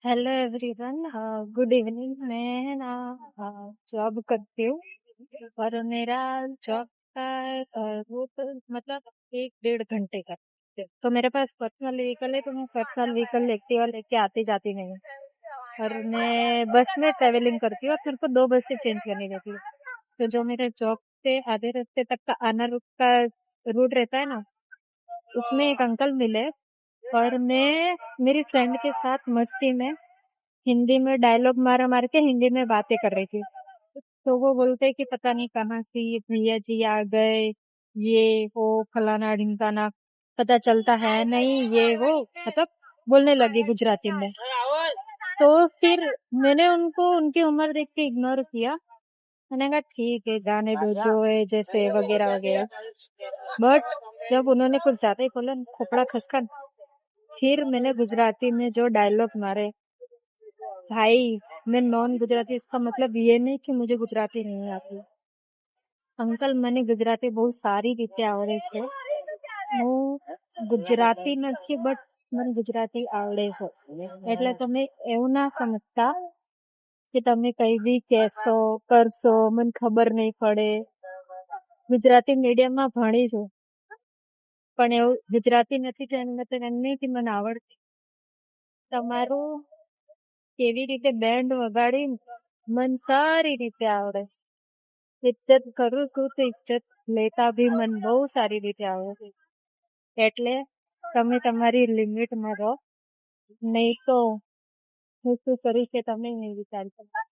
Hello everyone. Good evening. मैं ना job करती हूँ और मेरा जॉब का रूट मतलब 1-1.5 घंटे का है। तो मेरे पास पर्सनल व्हीकल है, तो मैं पर्सनल व्हीकल एक्टिवा लेके आती जाती नहीं हूँ। और मैं बस में ट्रेवलिंग करती हूँ और मेरे को 2 बसें चेंज करनी रहती है। तो जो मेरे जॉब से आधे रास्ते तक का आना रूट का रूट रहता है ना, उसमें एक अंकल मिले और मैं मेरी फ्रेंड के साथ मस्ती में हिंदी में डायलॉग मार मार के हिंदी में बातें कर रही थी। तो वो बोलते कि पता नहीं कहाँ से ये भैया जी आ गए, ये वो फलाना ढिमकाना, पता चलता है नहीं, ये वो मतलब बोलने लगी गुजराती में। तो फिर मैंने उनको उनकी उम्र देख के इग्नोर किया। मैंने कहा ठीक है, गाने दो जो है जैसे वगैरह वगैरह। बट जब उन्होंने कुछ ज्यादा ही बोला न, खोपड़ा खसका, फिर मैंने गुजराती में जो डायलॉग मारे, भाई मैं नॉन गुजराती, इसका मतलब ये नहीं कि मुझे गुजराती नहीं आती। અંકલ મને ગુજરાતી બહુ સારી રીતે આવડે છે. હું ગુજરાતી નથી બટ મને ગુજરાતી આવડે છે. એટલે તમે એવું ના સમજતા કે તમે કઈ બી કહેશો કરશો મને ખબર નહીં પડે. ગુજરાતી મીડિયમમાં ભણી છું પણ એવું ગુજરાતી નથી તો એનો મતલબ એમ નહીં કે મને આવડતી. તમારું કેવી રીતે બેન્ડ વગાડી મન સારી રીતે આવડે. ઇજ્જત કરું છું તો ઇજ્જત લેતા બી મન બહુ સારી રીતે આવડે. એટલે તમે તમારી લિમિટમાં રહો, નહીં તો હું શું કરીશ એ તમે નહીં વિચારી શકો.